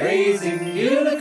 Raising Unicorns!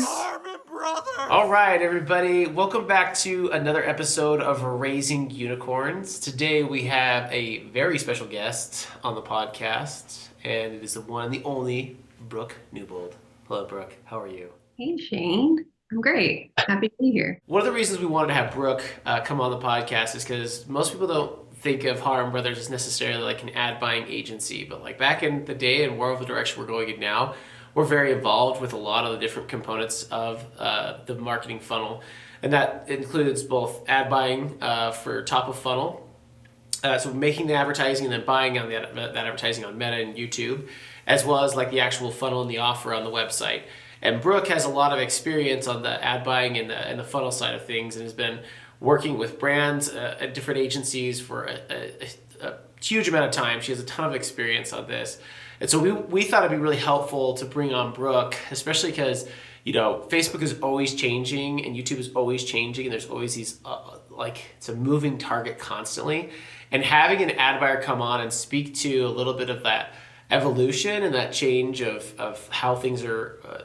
Harmon Brothers! All right, everybody. Welcome back to another episode of Raising Unicorns. Today we have a very special guest on the podcast, and it is the one and the only Brooke Newbold. Hello, Brooke. How are you? Hey, Shane. I'm great. Happy to be here. One of the reasons we wanted to have Brooke come on the podcast is because most people don't think of Harmon Brothers as necessarily like an ad buying agency, but like back in the day and more of the direction we're going in now, we're very involved with a lot of the different components of the marketing funnel. And that includes both ad buying for top of funnel, so making the advertising and then buying on that advertising on Meta and YouTube, as well as like the actual funnel and the offer on the website. And Brooke has a lot of experience on the ad buying and the funnel side of things, and has been working with brands at different agencies for a huge amount of time. She has a ton of experience on this. And so we thought it'd be really helpful to bring on Brooke, especially because, you know, Facebook is always changing and YouTube is always changing, and there's always these, it's a moving target constantly. And having an ad buyer come on and speak to a little bit of that evolution and that change of how things are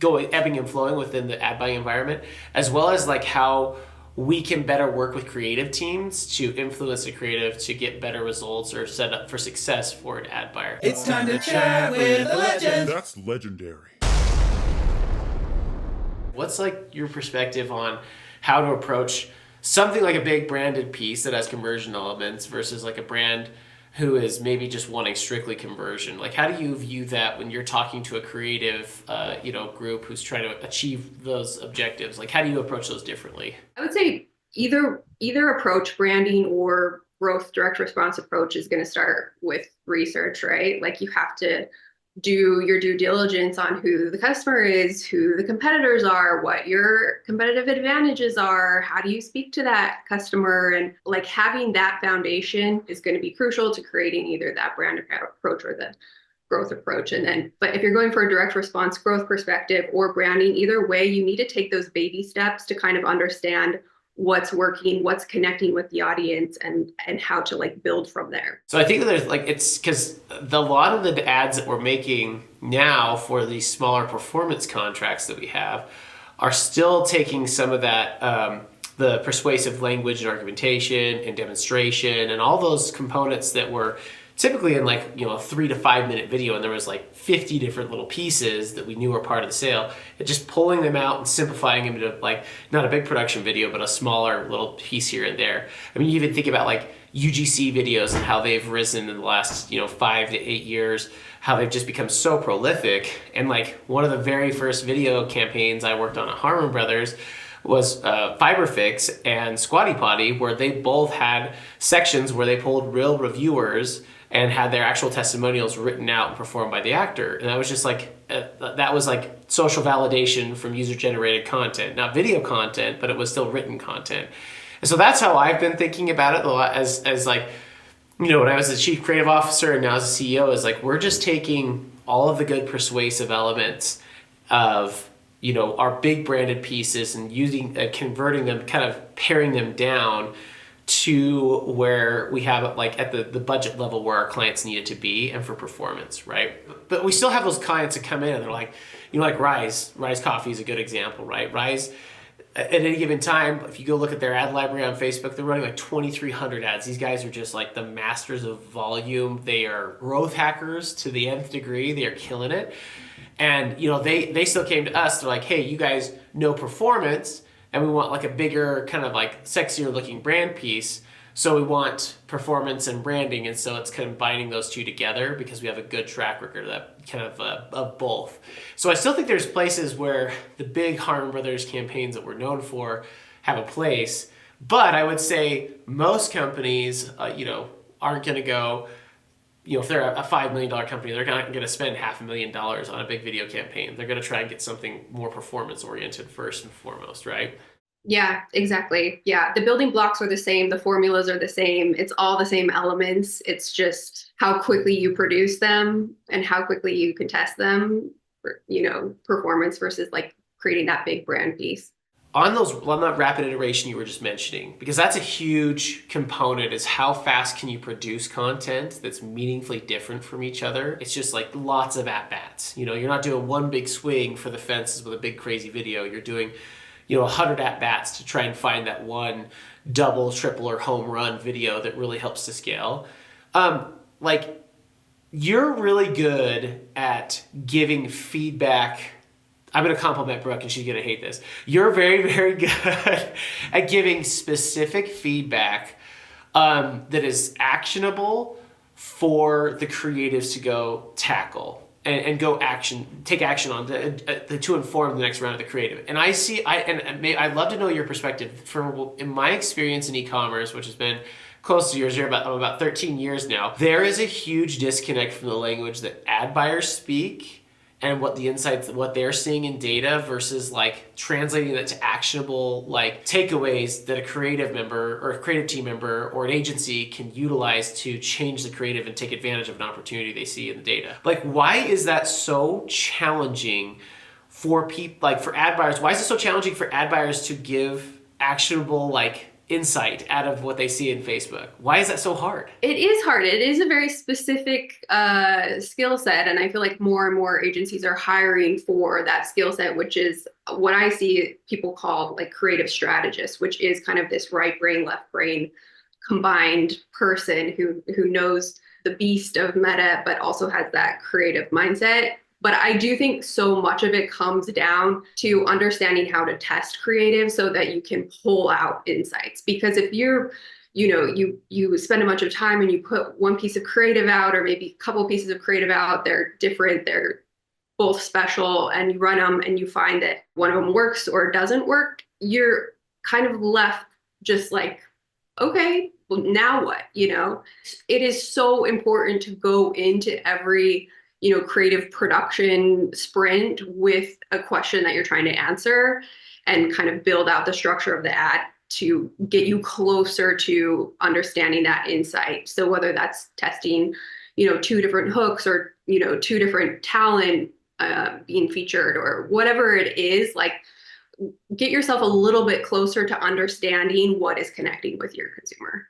ebbing and flowing within the ad buying environment, as well as like how we can better work with creative teams to influence the creative to get better results or set up for success for an ad buyer. It's time to chat with a legend! That's legendary. What's like your perspective on how to approach something like a big branded piece that has conversion elements versus like a brand who is maybe just wanting strictly conversion? Like, how do you view that when you're talking to a creative, group who's trying to achieve those objectives? Like, how do you approach those differently? I would say either approach, branding or growth direct response approach, is going to start with research, right? Like, you have to do your due diligence on who the customer is, who the competitors are, what your competitive advantages are, how do you speak to that customer, and like having that foundation is going to be crucial to creating either that brand approach or the growth approach. And then, but if you're going for a direct response growth perspective or branding, either way, you need to take those baby steps to kind of understand what's working, what's connecting with the audience, and how to like build from there. So I think that there's like, it's because a lot of the ads that we're making now for these smaller performance contracts that we have are still taking some of that, the persuasive language and argumentation and demonstration and all those components that were typically in like, you know, a 3 to 5 minute video, and there was like 50 different little pieces that we knew were part of the sale, and just pulling them out and simplifying them into like not a big production video, but a smaller little piece here and there. I mean, you even think about like UGC videos and how they've risen in the last, 5 to 8 years, how they've just become so prolific. And like one of the very first video campaigns I worked on at Harmon Brothers was Fiberfix and Squatty Potty, where they both had sections where they pulled real reviewers and had their actual testimonials written out and performed by the actor. And that was just like, that was like social validation from user-generated content. Not video content, but it was still written content. And so that's how I've been thinking about it a lot as like, when I was the chief creative officer and now as a CEO, is like, we're just taking all of the good persuasive elements of, our big branded pieces and using, converting them, kind of paring them down to where we have it like at the budget level where our clients need it to be and for performance, right? But we still have those clients that come in and they're like, like Rise Coffee is a good example, right? Rise, at any given time, if you go look at their ad library on Facebook, they're running like 2,300 ads. These guys are just like the masters of volume. They are growth hackers to the nth degree. They are killing it. And, they still came to us. They're like, hey, you guys know performance, and we want like a bigger, kind of like sexier looking brand piece. So we want performance and branding. And so it's combining those two together because we have a good track record of that kind of both. So I still think there's places where the big Harmon Brothers campaigns that we're known for have a place. But I would say most companies, aren't going to go, if they're a $5 million company, they're not going to spend $500,000 on a big video campaign. They're going to try and get something more performance oriented first and foremost, right? Yeah, exactly. Yeah, the building blocks are the same. The formulas are the same. It's all the same elements. It's just how quickly you produce them and how quickly you can test them for, performance versus like creating that big brand piece. on that rapid iteration you were just mentioning, because that's a huge component, is how fast can you produce content that's meaningfully different from each other. It's just like lots of at-bats. You're not doing one big swing for the fences with a big crazy video. You're doing 100 at-bats to try and find that one double, triple, or home run video that really helps to scale. You're really good at giving feedback. I'm going to compliment Brooke and she's going to hate this. You're very, very good at giving specific feedback that is actionable for the creatives to go tackle and take action on to inform the next round of the creative. And I'd love to know your perspective. In my experience in e-commerce, which has been close to yours, you're about 13 years now, there is a huge disconnect from the language that ad buyers speak and what the insights, what they're seeing in data versus like translating that to actionable like takeaways that a creative member or a creative team member or an agency can utilize to change the creative and take advantage of an opportunity they see in the data. Like, why is that so challenging for people, like for ad buyers? Why is it so challenging for ad buyers to give actionable like insight out of what they see in Facebook? Why is that so hard? It is hard. It is a very specific skill set. And I feel like more and more agencies are hiring for that skill set, which is what I see people call like creative strategists, which is kind of this right brain, left brain combined person who knows the beast of meta, but also has that creative mindset. But I do think so much of it comes down to understanding how to test creative so that you can pull out insights. Because if you spend a bunch of time and you put one piece of creative out, or maybe a couple pieces of creative out, they're different, they're both special, and you run them and you find that one of them works or doesn't work, you're kind of left just like, okay, well, now what? It is so important to go into every creative production sprint with a question that you're trying to answer and kind of build out the structure of the ad to get you closer to understanding that insight. So whether that's testing, two different hooks or, two different talent being featured or whatever it is, like get yourself a little bit closer to understanding what is connecting with your consumer.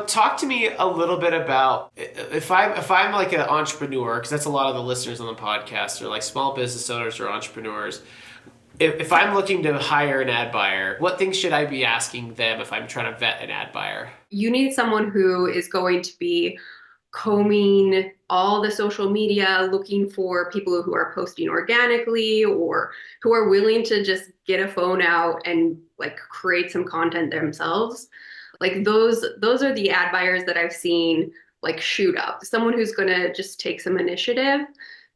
Talk to me a little bit about if I'm like an entrepreneur, because that's a lot of the listeners on the podcast are like small business owners or entrepreneurs. If I'm looking to hire an ad buyer, what things should I be asking them if I'm trying to vet an ad buyer? You need someone who is going to be combing all the social media, looking for people who are posting organically or who are willing to just get a phone out and like create some content themselves. Like those are the ad buyers that I've seen like shoot up. Someone who's going to just take some initiative,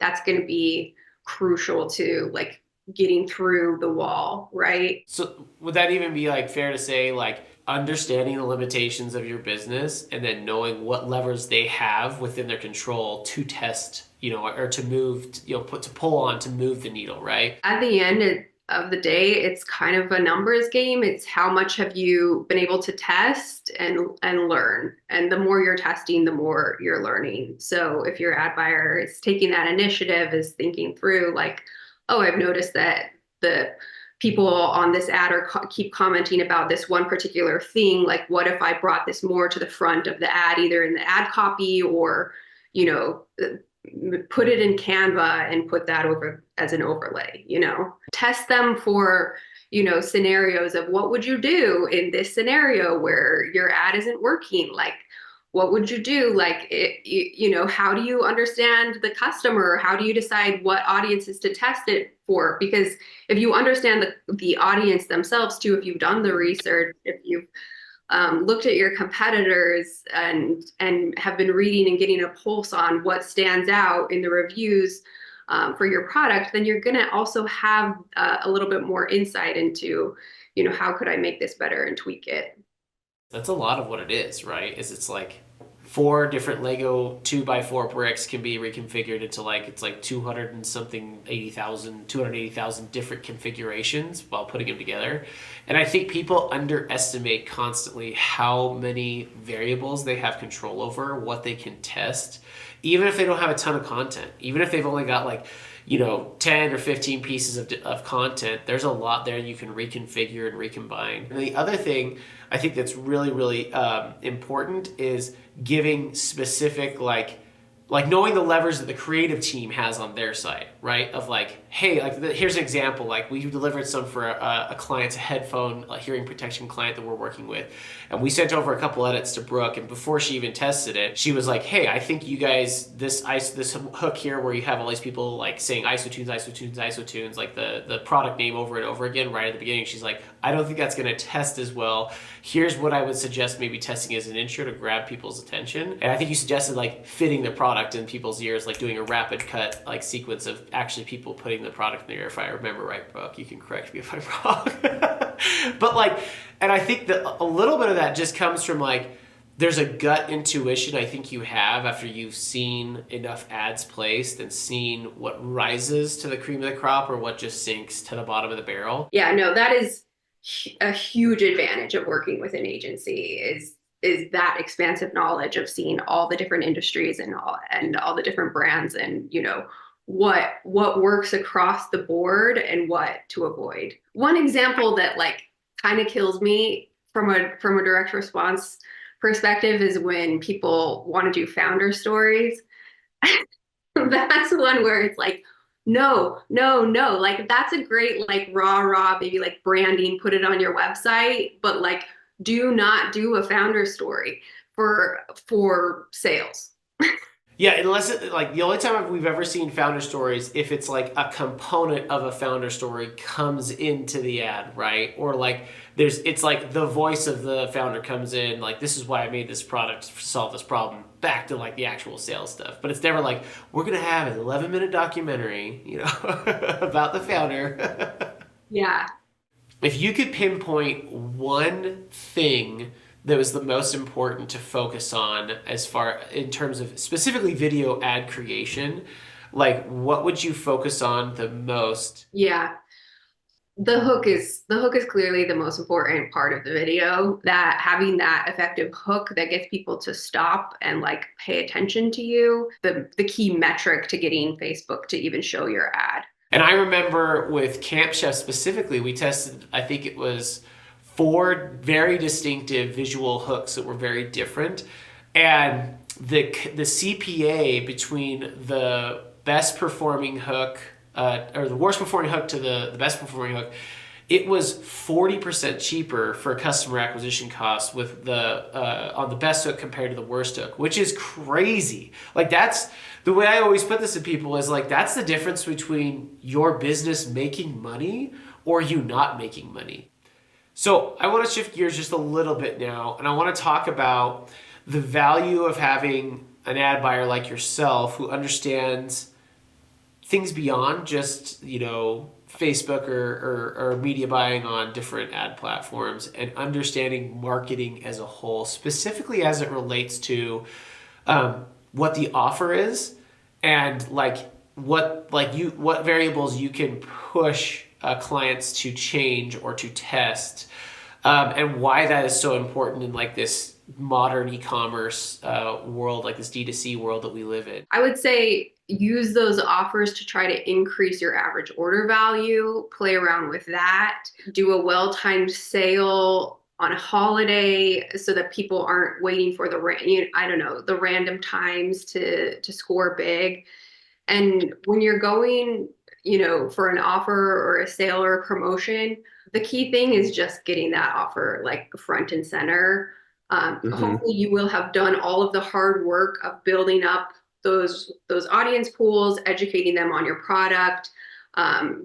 that's going to be crucial to like getting through the wall, right? So would that even be like fair to say like understanding the limitations of your business and then knowing what levers they have within their control to test, or to move, to pull on to move the needle, right? At the end of the day, it's kind of a numbers game. It's how much have you been able to test and learn. And the more you're testing, the more you're learning. So if your ad buyer is taking that initiative, is thinking through like, oh, I've noticed that the people on this ad keep commenting about this one particular thing. Like, what if I brought this more to the front of the ad, either in the ad copy or, put it in Canva and put that over as an overlay, test them for, scenarios of what would you do in this scenario where your ad isn't working? Like, what would you do? Like, how do you understand the customer? How do you decide what audiences to test it for? Because if you understand the audience themselves too, if you've done the research, if you've looked at your competitors and have been reading and getting a pulse on what stands out in the reviews for your product, then you're going to also have a little bit more insight into, how could I make this better and tweak it? That's a lot of what it is, right? It's like 4 different Lego 2x4 bricks can be reconfigured into it's like 280,000 different configurations while putting them together. And I think people underestimate constantly how many variables they have control over, what they can test, even if they don't have a ton of content, even if they've only got like, 10 or 15 pieces of content, there's a lot there you can reconfigure and recombine. And the other thing I think that's really, really important is giving specific, like knowing the levers that the creative team has on their side, right? Of like, hey, here's an example. Like we delivered some for a client's headphone, a hearing protection client that we're working with. And we sent over a couple edits to Brooke. And before she even tested it, she was like, hey, I think you guys, this hook here where you have all these people like saying isotunes, isotunes, isotunes, like the product name over and over again right at the beginning. She's like, I don't think that's going to test as well. Here's what I would suggest maybe testing as an intro to grab people's attention. And I think you suggested like fitting the product in people's ears, like doing a rapid cut like sequence of actually people putting the product in the ear. If I remember right, Brooke, you can correct me if I'm wrong. But like, and I think that a little bit of that just comes from like, there's a gut intuition I think you have after you've seen enough ads placed and seen what rises to the cream of the crop or what just sinks to the bottom of the barrel. Yeah, no, that is a huge advantage of working with an agency is that expansive knowledge of seeing all the different industries and all the different brands and what works across the board and what to avoid. One example that like kind of kills me from a direct response perspective is when people want to do founder stories. That's one where it's like, no. Like that's a great like raw, maybe like branding, put it on your website, but like do not do a founder story for sales. Yeah, unless like the only time we've ever seen founder stories, if it's like a component of a founder story comes into the ad, right? Or like it's like the voice of the founder comes in, like this is why I made this product to solve this problem, back to like the actual sales stuff. But it's never like we're gonna have an 11-minute documentary, about the founder. Yeah. If you could pinpoint one thing that was the most important to focus on in terms of specifically video ad creation, like what would you focus on the most? Yeah. The hook is clearly the most important part of the video, that having that effective hook that gets people to stop and like pay attention to you, the key metric to getting Facebook to even show your ad. And I remember with Camp Chef specifically, we tested, I think it was 4 very distinctive visual hooks that were very different. And the CPA between the best performing hook, or the worst performing hook to the best performing hook, it was 40% cheaper for customer acquisition costs with on the best hook compared to the worst hook, which is crazy. Like that's the way I always put this to people is like, that's the difference between your business making money or you not making money. So I want to shift gears just a little bit now, and I want to talk about the value of having an ad buyer like yourself who understands things beyond just, Facebook or media buying on different ad platforms and understanding marketing as a whole, specifically as it relates to what the offer is and like what variables you can push clients to change or to test, and why that is so important in like this modern e-commerce world, like this D2C world that we live in. I would say use those offers to try to increase your average order value, play around with that, do a well-timed sale on a holiday so that people aren't waiting for the random times to score big. And when you're going for an offer or a sale or a promotion, the key thing is just getting that offer like front and center. Hopefully you will have done all of the hard work of building up those audience pools, educating them on your product,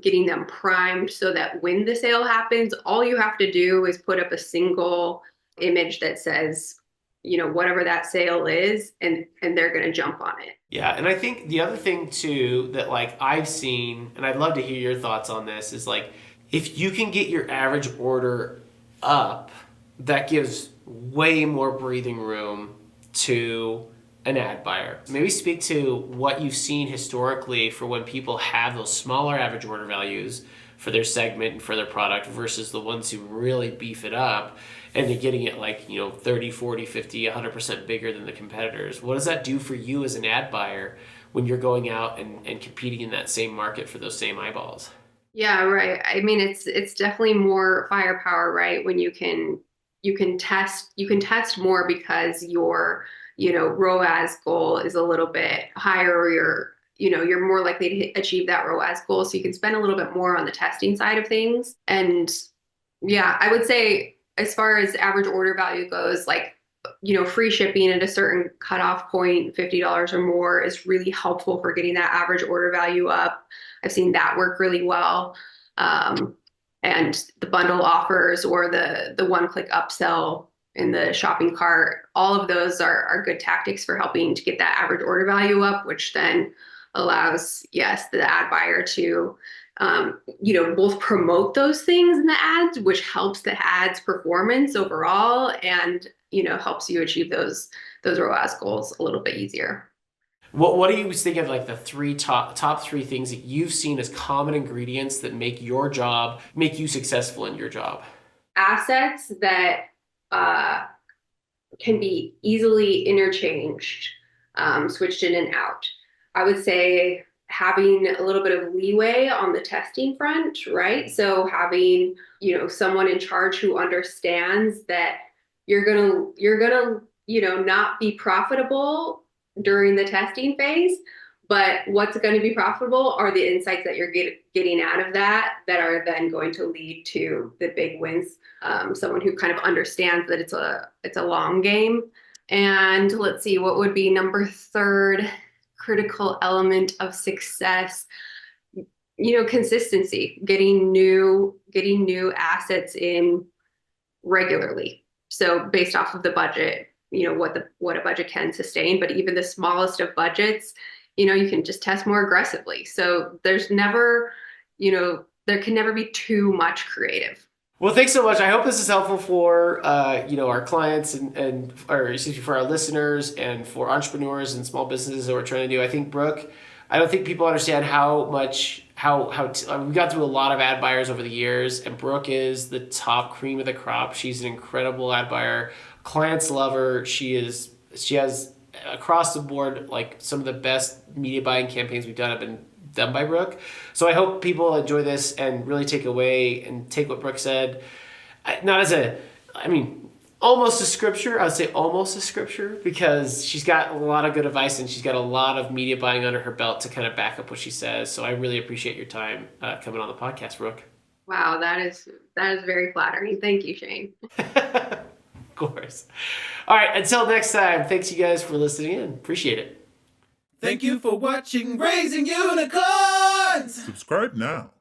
getting them primed so that when the sale happens, all you have to do is put up a single image that says, whatever that sale is, and they're going to jump on it. Yeah. And I think the other thing too, that like I've seen, and I'd love to hear your thoughts on this, is like, if you can get your average order up, that gives way more breathing room to an ad buyer. Maybe speak to what you've seen historically for when people have those smaller average order values for their segment and for their product versus the ones who really beef it up and they're getting it like, 30, 40, 50, 100% bigger than the competitors. What does that do for you as an ad buyer when you're going out and competing in that same market for those same eyeballs? Yeah, right. I mean, it's definitely more firepower, right? When you can test more because your, ROAS goal is a little bit higher, or you're more likely to achieve that ROAS goal. So you can spend a little bit more on the testing side of things. And yeah, I would say as far as average order value goes, like, free shipping at a certain cutoff point, $50 or more, is really helpful for getting that average order value up. I've seen that work really well. And the bundle offers or the one-click upsell in the shopping cart, all of those are good tactics for helping to get that average order value up, which then allows, yes, the ad buyer to both promote those things in the ads, which helps the ads performance overall, and helps you achieve those ROAS goals a little bit easier. What do you think of like the top three things that you've seen as common ingredients that make you successful in your job? Assets that can be easily interchanged, switched in and out. I would say having a little bit of leeway on the testing front, right? So having, someone in charge who understands that you're gonna, not be profitable during the testing phase, but what's going to be profitable are the insights that you're getting out of that are then going to lead to the big wins. Someone who kind of understands that it's a long game. And let's see, what would be number third critical element of success? Consistency, getting new assets in regularly. So based off of the budget, what a budget can sustain, but even the smallest of budgets, you can just test more aggressively. So there's never, there can never be too much creative. Well, thanks so much. I hope this is helpful for our clients for our listeners and for entrepreneurs and small businesses that we're trying to do. I think Brooke, I don't think people understand how much we got through a lot of ad buyers over the years, and Brooke is the top cream of the crop. She's an incredible ad buyer. Clients love her. She has across the board, like, some of the best media buying campaigns we've done have been done by Brooke. So I hope people enjoy this and really take away and take what Brooke said, not as almost a scripture. I would say almost a scripture, because she's got a lot of good advice and she's got a lot of media buying under her belt to kind of back up what she says. So I really appreciate your time coming on the podcast, Brooke. Wow, that is very flattering. Thank you, Shane. Of course. All right, until next time, thanks you guys for listening in. Appreciate it. Thank you for watching Raising Unicorns! Subscribe now.